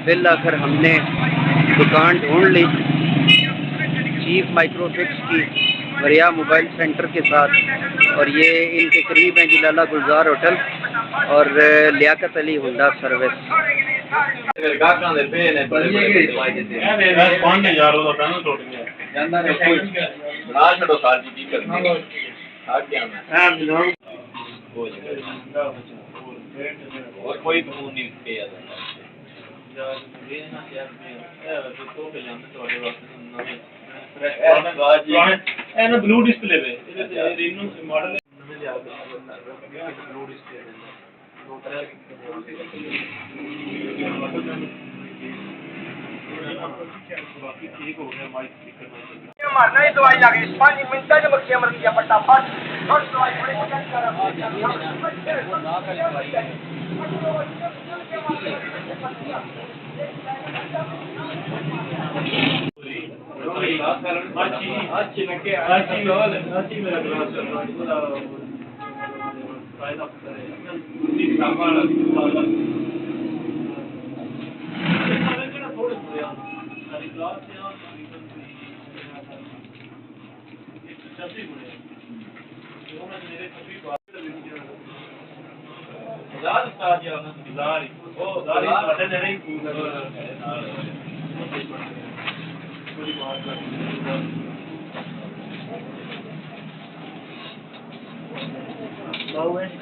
بالآخر ہم نے دکان ڈھونڈ لی چیف مائکرو فکس کی مریا موبائل سینٹر کے ساتھ، اور یہ ان کے قریب ہیں جی لالا گلزار ہوٹل اور لیاقت علی ہونڈا سروس۔ بلو ڈسپلے ماڈل دوائی آ گئی 5 منٹ مکھیاں مر گیا فٹافٹ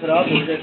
خراب ہو جائے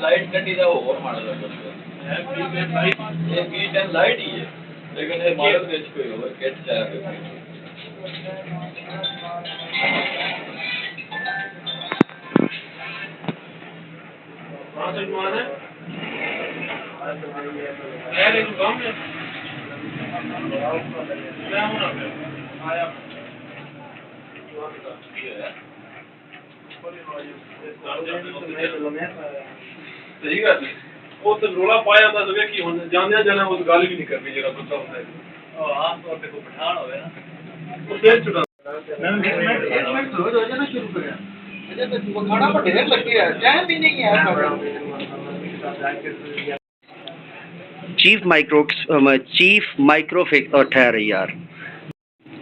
لائٹ کٹی دا اور ماڈل لائٹ ہی ہے لیکن یہ ماڈل بیچ کوئی ہو کٹ جائے وہ تو رولا پایا تھا تو کہ جانے جانا وہ گل بھی نہیں کرنی جا بندہ ہوتا ہے عام طور پہ کوئی پٹھان ہوئے نا وہ پھر چھٹا شروع کرے کھانا پر ڈھیر لگی ہے ٹائم بھی نہیں ہے چیف مائکرو فکس اور ٹھہرے یار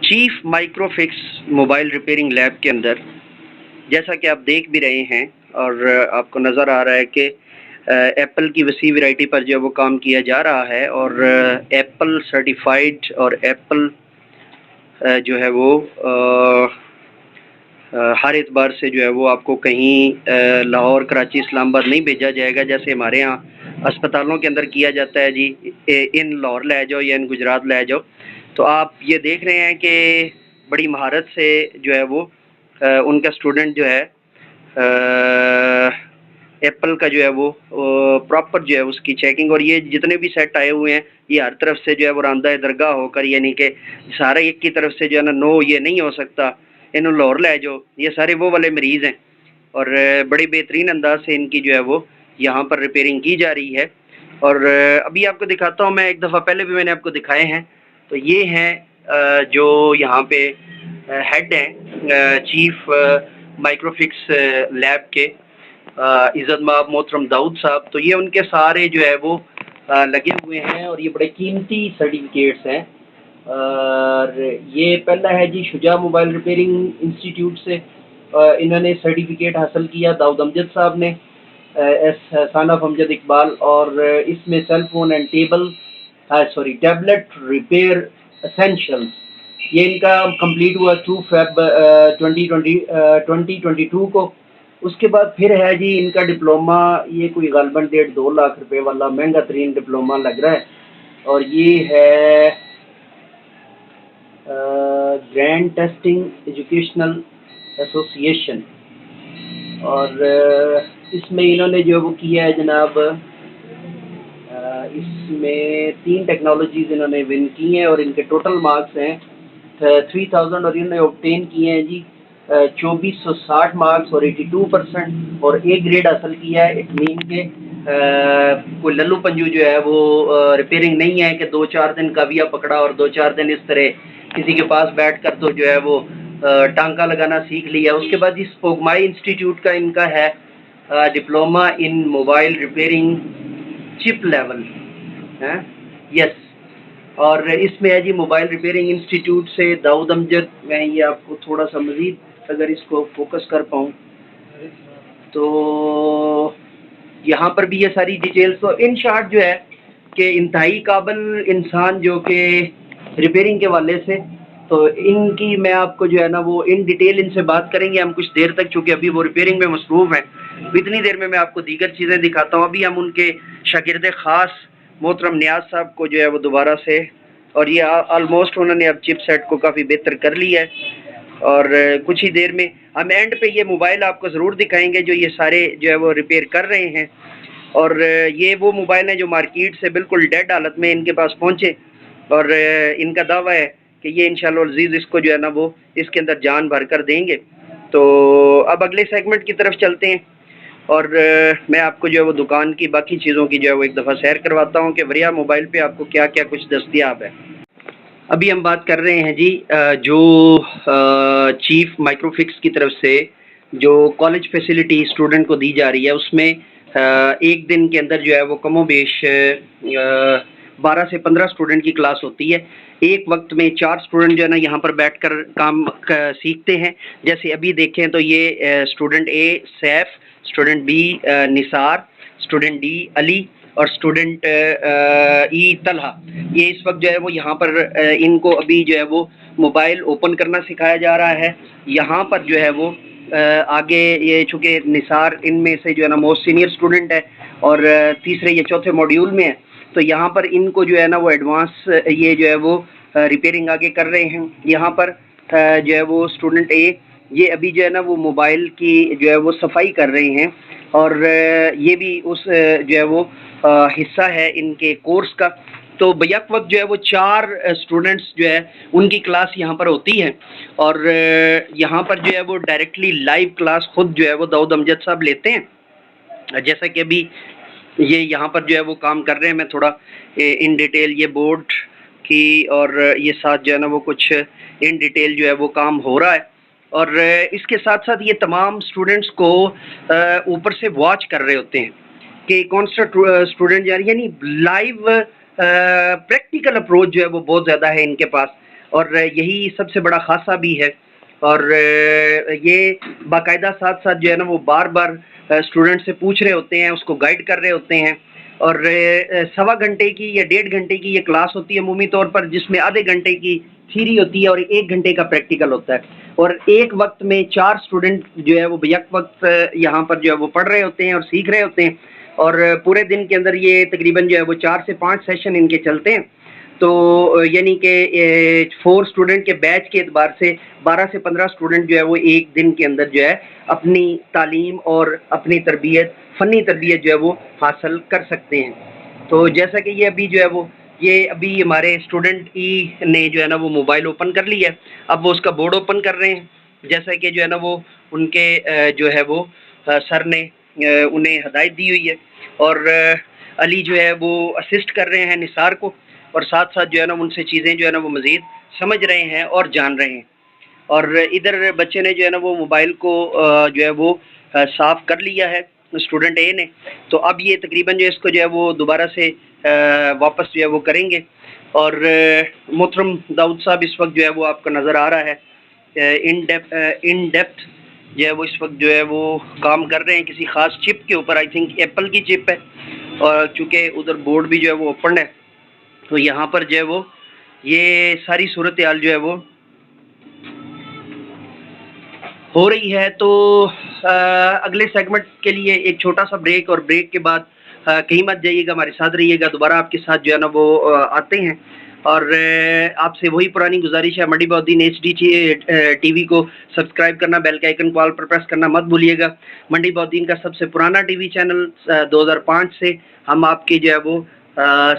chief micro fix mobile repairing lab کے اندر جیسا کہ آپ دیکھ بھی رہے ہیں اور آپ کو نظر آ رہا ہے کہ ایپل کی وسیع ورائٹی پر جو وہ کام کیا جا رہا ہے اور ایپل سرٹیفائیڈ اور ایپل جو ہے وہ ہر اعتبار سے جو ہے وہ آپ کو کہیں لاہور کراچی اسلام آباد نہیں بھیجا جائے گا جیسے ہمارے ہاں اسپتالوں کے اندر کیا جاتا ہے جی ان لاہور لے جاؤ یا ان گجرات لے جاؤ۔ تو آپ یہ دیکھ رہے ہیں کہ بڑی مہارت سے جو ہے وہ ان کا اسٹوڈنٹ جو ہے ایپل کا جو ہے وہ پراپر جو ہے اس کی چیکنگ، اور یہ جتنے بھی سیٹ آئے ہوئے ہیں یہ ہر طرف سے جو ہے وہ راندہ درگاہ ہو کر، یعنی کہ سارا ایک کی طرف سے جو ہے نا نو یہ نہیں ہو سکتا انہوں لاہور لے جاؤ، یہ سارے وہ والے مریض ہیں اور بڑی بہترین انداز سے ان کی جو ہے وہ یہاں پر ریپیئرنگ کی جا رہی ہے۔ اور ابھی آپ کو دکھاتا ہوں، میں ایک دفعہ پہلے بھی میں نے آپ کو دکھائے ہیں، تو یہ ہیں جو یہاں پہ ہیڈ ہیں چیف مائکرو فکس لیب کے عزت مآب محترم داؤد صاحب، تو یہ ان کے سارے جو ہے وہ لگے ہوئے ہیں اور یہ بڑے قیمتی سرٹیفکیٹس ہیں۔ اور یہ پہلا ہے جی شجاع موبائل ریپیئرنگ انسٹیٹیوٹ سے انہوں نے سرٹیفکیٹ حاصل کیا داؤد امجد صاحب نے، سن آف امجد اقبال، اور اس میں cell phone and tablet repair essentials, یہ ان کا کمپلیٹ ہوا 2 فیب 2022 کو، اس کے بعد پھر ہے جی ان کا ڈپلوما، یہ کوئی غالباً 1.5-2 لاکھ روپے والا مہنگا ترین ڈپلوما لگ رہا ہے، اور یہ ہے گرینڈ ٹیسٹنگ ایجوکیشنل ایسوسیشن، اور اس میں انہوں نے جو وہ کیا ہے جناب، اس میں 3 ٹیکنالوجیز انہوں نے ون کی ہیں، اور ان کے ٹوٹل مارکس ہیں 3000، اور انہوں نے اوبٹین کیے ہیں جی 2460 مارکس اور 82%، اور A گریڈ حاصل کیا ہے۔ اٹ مین کہ کوئی للو پنجو جو ہے وہ ریپیئرنگ نہیں ہے کہ 2-4 دن کاویہ پکڑا اور 2-4 دن اس طرح کسی کے پاس بیٹھ کر تو جو ہے وہ ٹانکا لگانا سیکھ لیا۔ اس کے بعد اس پوگمائی انسٹیٹیوٹ کا ان کا ہے ڈپلوما ان موبائل ریپیئرنگ چپ لیول، یس، اور اس میں ہے جی موبائل ریپیئرنگ انسٹیٹیوٹ سے داؤد امجد۔ میں یہ آپ کو تھوڑا سا مزید اگر اس کو فوکس کر پاؤں تو یہاں پر بھی یہ ساری ڈیٹیلز، تو ان شارٹ جو ہے کہ انتہائی قابل انسان جو کہ ریپیئرنگ کے حوالے سے، تو ان کی میں آپ کو جو ہے نا وہ ان ڈیٹیل ان سے بات کریں گے ہم کچھ دیر تک، چونکہ ابھی وہ ریپیئرنگ میں مصروف ہیں۔ اتنی دیر میں آپ کو دیگر چیزیں دکھاتا ہوں۔ ابھی ہم ان کے شاگرد خاص محترم نیاز صاحب کو جو ہے وہ دوبارہ سے، اور یہ آلموسٹ انہوں نے اب چپ سیٹ کو کافی بہتر کر لیا ہے، اور کچھ ہی دیر میں ہم اینڈ پہ یہ موبائل آپ کو ضرور دکھائیں گے جو یہ سارے جو ہے وہ ریپیئر کر رہے ہیں، اور یہ وہ موبائل ہیں جو مارکیٹ سے بالکل ڈیڈ حالت میں ان کے پاس پہنچے، اور ان کا دعویٰ ہے کہ یہ انشاءاللہ العزیز اس کو جو ہے نا وہ اس کے اندر جان بھر کر دیں گے۔ تو اب اگلے سیگمنٹ کی طرف چلتے ہیں، اور میں آپ کو جو ہے وہ دکان کی باقی چیزوں کی جو ہے وہ ایک دفعہ سیر کرواتا ہوں کہ وریا موبائل پہ آپ کو کیا کیا کچھ دستیاب ہے۔ ابھی ہم بات کر رہے ہیں جی جو چیف مائکرو فکس کی طرف سے جو کالج فیسلٹی اسٹوڈنٹ کو دی جا رہی ہے، اس میں ایک دن کے اندر جو ہے وہ کم و بیش 12 سے 15 اسٹوڈنٹ کی کلاس ہوتی ہے۔ ایک وقت میں 4 اسٹوڈنٹ جو ہے نا یہاں پر بیٹھ کر کام سیکھتے ہیں۔ جیسے ابھی دیکھیں تو یہ student A Saif, student B Nisar, student D Ali, اور اسٹوڈنٹ ای طلحہ، یہ اس وقت جو ہے وہ یہاں پر ان کو ابھی جو ہے وہ موبائل اوپن کرنا سکھایا جا رہا ہے۔ یہاں پر جو ہے وہ آگے یہ چونکہ نثار ان میں سے جو ہے نا موسٹ سینئر اسٹوڈنٹ ہے، اور تیسرے یہ چوتھے ماڈیول میں ہے، تو یہاں پر ان کو جو ہے نا وہ ایڈوانس یہ جو ہے وہ ریپیئرنگ آگے کر رہے ہیں۔ یہاں پر جو ہے وہ اسٹوڈنٹ اے یہ ابھی جو ہے نا وہ موبائل کی جو ہے وہ صفائی کر رہے ہیں، اور یہ بھی اس جو ہے وہ حصہ ہے ان کے کورس کا۔ تو بیک وقت جو ہے وہ 4 اسٹوڈنٹس جو ہے ان کی کلاس یہاں پر ہوتی ہے، اور یہاں پر جو ہے وہ ڈائریکٹلی لائیو کلاس خود جو ہے وہ داؤد امجد صاحب لیتے ہیں۔ جیسا کہ ابھی یہ یہاں پر جو ہے وہ کام کر رہے ہیں، میں تھوڑا ان ڈیٹیل یہ بورڈ کی اور یہ ساتھ جو ہے نا وہ کچھ ان ڈیٹیل جو ہے وہ کام ہو رہا ہے، اور اس کے ساتھ ساتھ یہ تمام اسٹوڈنٹس کو اوپر سے واچ کر رہے ہوتے ہیں کہ کون سا اسٹوڈنٹ جا رہا ہے، یعنی لائیو پریکٹیکل اپروچ جو ہے وہ بہت زیادہ ہے ان کے پاس، اور یہی سب سے بڑا خاصہ بھی ہے۔ اور یہ باقاعدہ ساتھ ساتھ جو ہے نا وہ بار بار اسٹوڈنٹ سے پوچھ رہے ہوتے ہیں، اس کو گائیڈ کر رہے ہوتے ہیں، اور 1.25 گھنٹے کی یا 1.5 گھنٹے کی یہ کلاس ہوتی ہے عمومی طور پر، جس میں آدھے گھنٹے کی تھیری ہوتی ہے اور 1 گھنٹے کا پریکٹیکل ہوتا ہے، اور ایک وقت میں 4 اسٹوڈنٹ جو ہے وہ یک وقت یہاں پر جو ہے وہ پڑھ رہے ہوتے ہیں اور سیکھ رہے ہوتے ہیں، اور پورے دن کے اندر یہ تقریباً جو ہے وہ 4 سے 5 سیشن ان کے چلتے ہیں۔ تو یعنی کہ 4 اسٹوڈنٹ کے بیچ کے اعتبار سے 12 سے 15 اسٹوڈنٹ جو ہے وہ ایک دن کے اندر جو ہے اپنی تعلیم اور اپنی تربیت، فنی تربیت جو ہے وہ حاصل کر سکتے ہیں۔ تو جیسا کہ یہ ابھی جو ہے وہ یہ ابھی ہمارے اسٹوڈنٹ ای نے جو ہے نا وہ موبائل اوپن کر لیا ہے، اب وہ اس کا بورڈ اوپن کر رہے ہیں، جیسا کہ جو ہے نا وہ ان کے جو ہے وہ سر نے انہیں ہدایت دی ہوئی ہے، اور علی جو ہے وہ اسسٹ کر رہے ہیں نثار کو، اور ساتھ ساتھ جو ہے نا ان سے چیزیں جو ہے نا وہ مزید سمجھ رہے ہیں اور جان رہے ہیں۔ اور ادھر بچے نے جو ہے نا وہ موبائل کو جو ہے وہ صاف کر لیا ہے اسٹوڈنٹ اے نے، تو اب یہ تقریباً جو اس کو جو ہے وہ دوبارہ سے واپس جو ہے وہ کریں گے، اور محترم داؤد صاحب اس وقت جو ہے وہ آپ کو نظر آ رہا ہے ان ڈیپتھ جو ہے وہ اس وقت جو ہے وہ کام کر رہے ہیں کسی خاص چپ کے اوپر، آئی تھنک ایپل کی چپ ہے، اور چونکہ ادھر بورڈ بھی جو ہے وہ اوپن ہے، تو یہاں پر جو ہے وہ یہ ساری صورتحال جو ہے وہ ہو رہی ہے. تو اگلے سیگمنٹ کے لیے ایک چھوٹا سا بریک, اور بریک کے بعد کہیں مت جائیے گا, ہمارے ساتھ رہیے گا. دوبارہ آپ کے ساتھ جو ہے نا وہ آتے ہیں, اور آپ سے وہی پرانی گزارش ہے, منڈی بہاؤالدین HD ٹی وی کو سبسکرائب کرنا, بیل کے آئیکن کو آل پر پریس کرنا مت بھولیے گا. منڈی بہاؤالدین کا سب سے پرانا ٹی وی چینل 2005 سے ہم آپ کے جو ہے وہ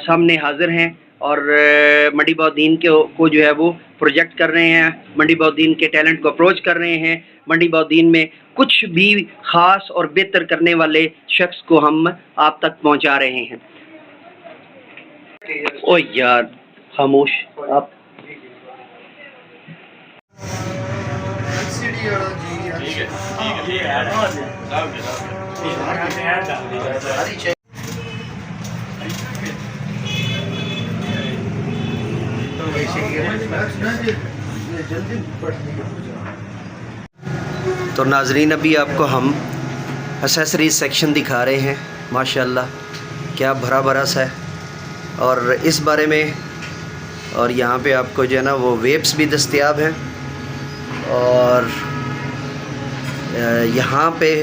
سامنے حاضر ہیں, اور منڈی بہاؤالدین کو جو ہے وہ پروجیکٹ کر رہے ہیں, منڈی بہاؤالدین کے ٹیلنٹ کو اپروچ کر رہے ہیں. منڈی بہاؤالدین میں کچھ بھی خاص اور بہتر کرنے والے شخص کو ہم آپ تک پہنچا رہے ہیں. او یار خاموش آپ. تو ناظرین ابھی آپ کو ہم اسیسریز سیکشن دکھا رہے ہیں. ماشاءاللہ کیا بھرا بھرا سا ہے, اور اس بارے میں, اور یہاں پہ آپ کو جو ہے نا وہ ویبس بھی دستیاب ہیں, اور یہاں پہ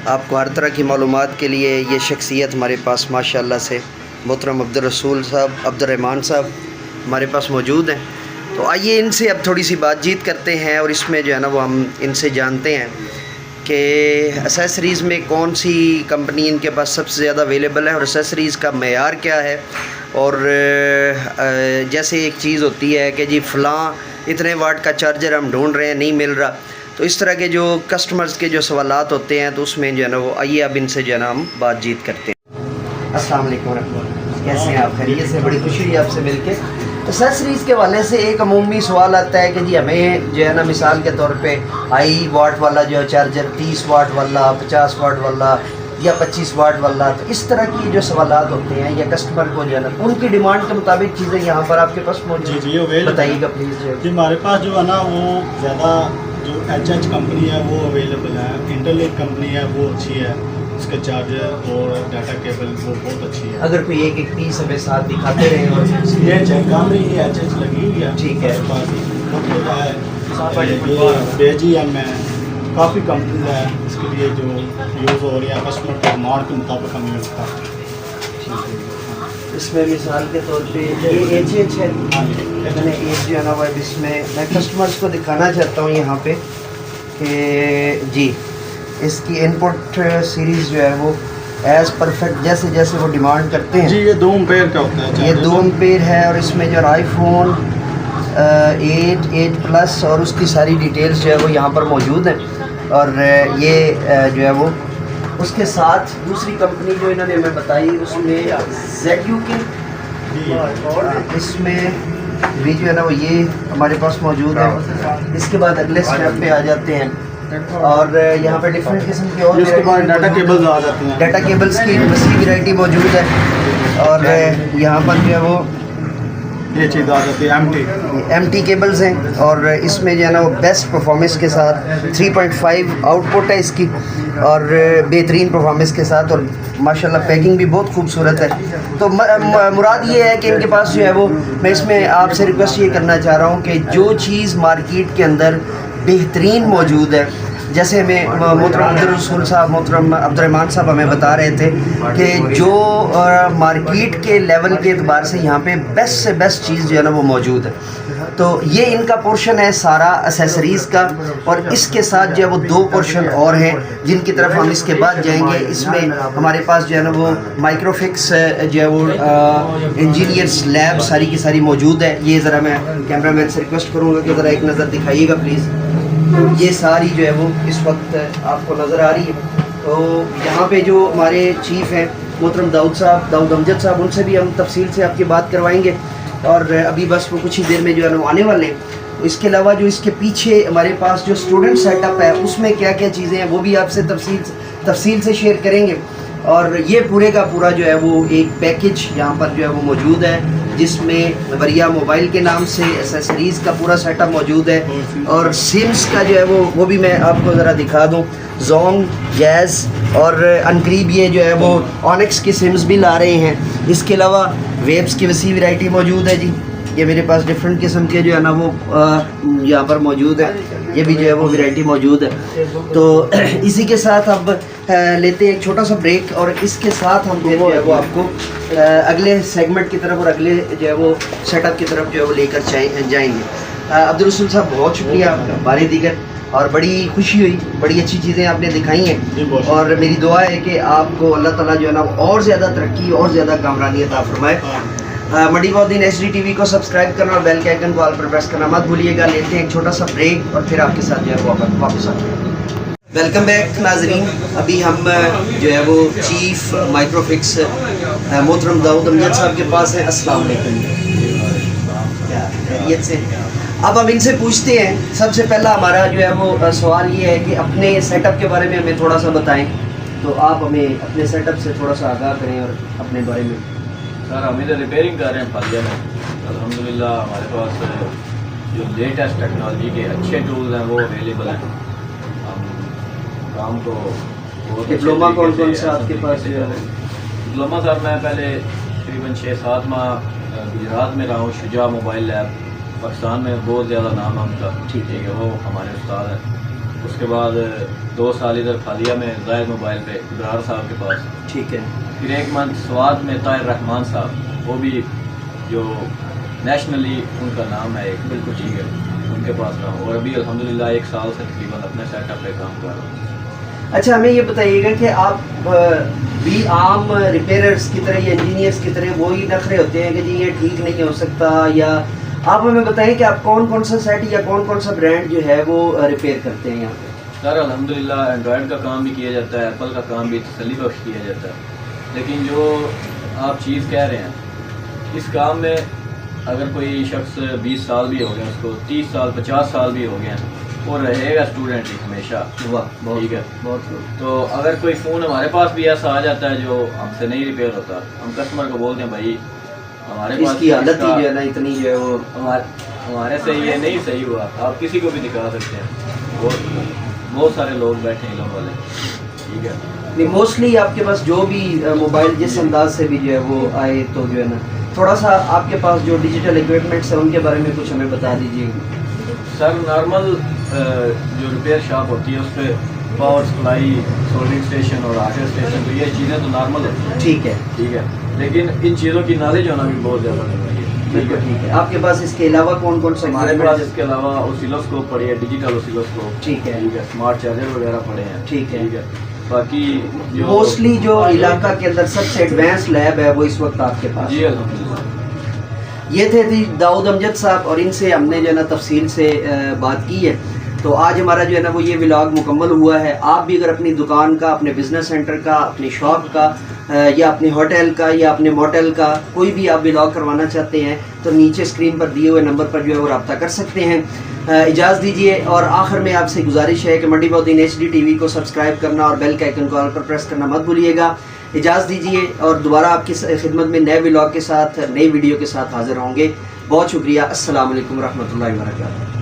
آپ کو ہر طرح کی معلومات کے لیے یہ شخصیت ہمارے پاس ماشاءاللہ سے محترم عبدالرسول صاحب, عبدالرحمن صاحب ہمارے پاس موجود ہیں. تو آئیے ان سے اب تھوڑی سی بات چیت کرتے ہیں, اور اس میں جو ہے نا وہ ہم ان سے جانتے ہیں کہ اسیسریز میں کون سی کمپنی ان کے پاس سب سے زیادہ اویلیبل ہے, اور اسیسریز کا معیار کیا ہے. اور جیسے ایک چیز ہوتی ہے کہ جی فلاں اتنے واٹ کا چارجر ہم ڈھونڈ رہے ہیں, نہیں مل رہا, تو اس طرح کے جو کسٹمرز کے جو سوالات ہوتے ہیں, تو اس میں جو ہے نا وہ آئیے اب ان سے جو ہے نا ہم بات چیت کرتے ہیں. السلام علیکم ورحمۃ اللہ, کیسے ہیں آپ؟ خیریت سے؟ بڑی خوشی ہوئی آپ سے مل کے. اسیسریز کے والے سے ایک عمومی سوال آتا ہے کہ جی ہمیں جو ہے نا مثال کے طور پہ ہائی واٹ والا جو چارجر 30 واٹ والا, 50 واٹ والا یا 25 واٹ والا, تو اس طرح کی جو سوالات ہوتے ہیں یا کسٹمر کو جو ہے نا ان کی ڈیمانڈ کے مطابق چیزیں یہاں پر آپ کے پاس موجود ہیں, بتائیے گا پلیز. جی ہمارے پاس جو ہے نا وہ زیادہ جو HH کمپنی ہے وہ اویلیبل ہے, انٹرلیک کمپنی ہے وہ اچھی ہے, اس کا چارجر اور ڈاٹا کیبل وہ بہت اچھی ہے. اگر کوئی ایک پیس ہمیں ساتھ دکھاتے رہے. اور یہ چیکام نہیں, یہ HH لگی ہوئی ہے. ٹھیک ہے. BGM ہے, کافی کمپنیز ہے اس کے لیے جو یوز ہو رہی ہے, کسٹمر کی ڈیمانڈ کے مطابق ہم یوز کرتے ہیں. اس میں مثال کے طور پہ یہ HH ہے, میں نے ایک جو ہے نا وہ اس میں کسٹمرز کو دکھانا چاہتا ہوں یہاں پہ کہ جی اس کی ان پٹ سیریز جو ہے وہ ایز پرفیکٹ جیسے جیسے وہ ڈیمانڈ کرتے ہیں. جی یہ 2 امپیئر کا ہوتا ہے, یہ 2 امپیئر ہے, اور اس میں جو آئی فون 8 پلس اور اس کی ساری ڈیٹیلز جو ہے وہ یہاں پر موجود ہیں. اور یہ جو ہے وہ اس کے ساتھ دوسری کمپنی جو انہوں نے ہمیں بتائی اس میں ZU کی, اس میں بھی جو ہے نا وہ یہ ہمارے پاس موجود ہے. اس کے بعد اگلے اسٹیپ پہ آ جاتے ہیں, اور یہاں پہ ڈفرینٹ قسم کے اور ڈاٹا کیبلز آ جاتے ہیں. ڈاٹا کیبلز کی وسیع ویرائٹی موجود ہے. اور یہاں پر جو ہے وہ یہ چیز آ جاتی ہے MT کیبلز ہیں, اور اس میں جو ہے نا وہ بیسٹ پرفارمنس کے ساتھ 3.5 آؤٹ پٹ ہے اس کی, اور بہترین پرفارمنس کے ساتھ, اور ماشاءاللہ پیکنگ بھی بہت خوبصورت ہے. تو مراد یہ ہے کہ ان کے پاس جو ہے وہ, میں اس میں آپ سے ریکویسٹ یہ کرنا چاہ رہا ہوں کہ جو چیز مارکیٹ کے اندر بہترین موجود ہے, جیسے ہمیں محترم عبدالرسول صاحب, محترم عبدالرحمن صاحب ہمیں بتا رہے تھے کہ جو مارکیٹ کے لیول کے اعتبار سے یہاں پہ بیسٹ سے بیسٹ چیز جو ہے نا وہ موجود ہے. تو یہ ان کا پورشن ہے سارا اسیسریز کا, اور اس کے ساتھ جو ہے وہ 2 پورشن اور ہیں جن کی طرف ہم اس کے بعد جائیں گے. اس میں ہمارے پاس جو ہے نا وہ مائکرو فکس جو ہے وہ انجینئرس لیب ساری کی ساری موجود ہے. یہ ذرا میں کیمرہ مین سے ریکویسٹ کروں گا کہ ذرا ایک نظر دکھائیے گا پلیز. یہ ساری جو ہے وہ اس وقت آپ کو نظر آ رہی ہے. تو یہاں پہ جو ہمارے چیف ہیں محترم داؤد صاحب, داؤد امجد صاحب, ان سے بھی ہم تفصیل سے آپ کی بات کروائیں گے, اور ابھی بس وہ کچھ ہی دیر میں جو ہے نا آنے والے ہیں. اس کے علاوہ جو اس کے پیچھے ہمارے پاس جو اسٹوڈنٹ سیٹ اپ ہے اس میں کیا کیا چیزیں ہیں وہ بھی آپ سے تفصیل سے شیئر کریں گے. اور یہ پورے کا پورا جو ہے وہ ایک پیکج یہاں پر جو ہے وہ موجود ہے, جس میں بریا موبائل کے نام سے اسیسریز کا پورا سیٹ اپ موجود ہے, اور سمس کا جو ہے وہ بھی میں آپ کو ذرا دکھا دوں. زونگ, جیز, اور انقریب یہ جو ہے وہ اونکس کی سمس بھی لا رہے ہیں. اس کے علاوہ ویبس کی وسیع ویرائٹی موجود ہے. جی یہ میرے پاس ڈفرینٹ قسم کے جو ہے نا وہ یہاں پر موجود ہے. یہ بھی جو ہے وہ ویرائٹی موجود ہے. تو اسی کے ساتھ اب لیتے ہیں ایک چھوٹا سا بریک, اور اس کے ساتھ ہم پھر جو ہے وہ آپ کو اگلے سیگمنٹ کی طرف اور اگلے جو ہے وہ سیٹ اپ کی طرف جو ہے وہ لے کر جائیں گے. عبدالرسول صاحب بہت شکریہ بار دیگر, اور بڑی خوشی ہوئی, بڑی اچھی چیزیں آپ نے دکھائی ہیں, اور میری دعا ہے کہ آپ کو اللہ تعالیٰ جو ہے نا اور زیادہ ترقی اور زیادہ کامرانی عطا فرمائے. منڈی بہاؤدین HD TV کو سبسکرائب کرنا اور بیل کے آئیکن کو آل پر پریس کرنا مت بھولیے گا. لیتے ہیں ایک چھوٹا سا بریک اور پھر آپ کے ساتھ جو ہے وہ واپس آتے ہیں. ویلکم بیک ناظرین. ابھی ہم جو ہے وہ چیف مائکرو فکس محترم داؤد امجد صاحب کے پاس ہیں. السلام علیکم. کیا خیریت سے؟ اب ہم ان سے پوچھتے ہیں, سب سے پہلا ہمارا جو ہے وہ سوال یہ ہے کہ اپنے سیٹ اپ کے بارے میں ہمیں تھوڑا سا بتائیں. تو آپ ہمیں اپنے سیٹ اپ سے تھوڑا سا آگاہ کریں اور اپنے بارے میں. سر ہم ادھر ریپیئرنگ کر رہے ہیں پھالیا میں. الحمدللہ ہمارے پاس جو لیٹسٹ ٹیکنالوجی کے اچھے ٹولز ہیں وہ اویلیبل ہیں. ہم کام کو ڈپلوما کون کون سا آپ کے پاس جو ہے؟ ڈپلوما سر میں پہلے تقریباً 6-7 ماہ گجرات میں رہا ہوں, شجاع موبائل لیب, پاکستان میں بہت زیادہ نام ہم کا. ٹھیک ہے, وہ ہمارے استاد ہیں. اس کے بعد 2 سال ادھر پھالیا میں زاہد موبائل پہ ابرار صاحب کے پاس. ٹھیک ہے. پھر 1 منتھ سوات میں طاہر رحمان صاحب, وہ بھی جو نیشنلی ان کا نام ہے ایک, بالکل ٹھیک ہے, ان کے پاس رہا ہوں. اور ابھی الحمدللہ 1 سال سے تقریباً اپنے سیٹ اپ پہ کام کر رہا ہوں. اچھا, ہمیں یہ بتائیے گا کہ آپ بھی عام ریپیئررس کی طرح یا انجینئرس کی طرح وہی نخرے ہوتے ہیں کہ جی یہ ٹھیک نہیں ہو سکتا, یا آپ ہمیں بتائیں کہ آپ کون کون سا سیٹ یا کون کون سا برانڈ جو ہے وہ ریپیئر کرتے ہیں یہاں پہ؟ سر الحمدللہ اینڈرائڈ کا کام بھی کیا جاتا ہے, ایپل کا کام بھی تسلی بخش کیا جاتا ہے. لیکن جو آپ چیز کہہ رہے ہیں, اس کام میں اگر کوئی شخص 20 سال بھی ہو گیا, اس کو 30 سال 50 سال بھی ہو گئے ہیں, وہ رہے گا اسٹوڈنٹ ہی ہمیشہ. ٹھیک ہے, تو اگر کوئی فون ہمارے پاس بھی ایسا آ جاتا ہے جو ہم سے نہیں ریپیئر ہوتا, ہم کسٹمر کو بولتے ہیں بھائی ہمارے پاس اس کی حالت ہی جو ہے نا اتنی جو ہے وہ ہمارے سے یہ نہیں صحیح ہوا, آپ کسی کو بھی دکھا سکتے ہیں. بہت سارے لوگ بیٹھے ہیں علم والے. ٹھیک ہے, نہیں موسٹلی آپ کے پاس جو بھی موبائل جس انداز سے بھی جو ہے وہ آئے, تو جو ہے نا تھوڑا سا آپ کے پاس جو ڈیجیٹل اکوپمنٹس ہیں ان کے بارے میں کچھ ہمیں بتا دیجیے. سر نارمل جو ریپیئر شاپ ہوتی ہے اس پہ پاور سپلائی, سولڈرنگ اسٹیشن اور آٹر اسٹیشن, تو یہ چیزیں تو نارمل ہوتی ہیں. ٹھیک ہے. ٹھیک ہے, لیکن ان چیزوں کی نالج ہونا بھی بہت زیادہ ضروری ہے. بالکل ٹھیک ہے. آپ کے پاس اس کے علاوہ کون کون سے؟ ہمارے پاس اس کے علاوہ اوسیلوسکوپ پڑے ہیں, ڈیجیٹل اوسیلوسکوپ. ٹھیک ہے. ٹھیک ہے, اسمارٹ چارجر وغیرہ پڑے ہیں. ٹھیک ہے. باقی موسٹلی جو علاقہ کے اندر سب سے ایڈوانس لیب ہے وہ اس وقت آپ کے پاس؟ جی الحمدللہ. یہ تھے داؤد امجد صاحب, اور ان سے ہم نے جو ہے نا تفصیل سے بات کی ہے. تو آج ہمارا جو ہے نا وہ یہ ولاگ مکمل ہوا ہے. آپ بھی اگر اپنی دکان کا, اپنے بزنس سینٹر کا, اپنی شاپ کا, یا اپنے ہوٹل کا, یا اپنے موٹل کا کوئی بھی آپ ولاگ کروانا چاہتے ہیں تو نیچے اسکرین پر دیے ہوئے نمبر پر جو ہے وہ رابطہ کر سکتے ہیں. اجازت دیجیے, اور آخر میں آپ سے گزارش ہے کہ منڈی بہاؤدین HD TV کو سبسکرائب کرنا اور بیل کا آئیکن کو آل پر پریس کرنا مت بھولیے گا. اجازت دیجیے, اور دوبارہ آپ کی خدمت میں نئے ولاگ کے ساتھ, نئی ویڈیو کے ساتھ حاضر ہوں گے. بہت شکریہ. السلام علیکم ورحمۃ اللہ وبرکاتہ.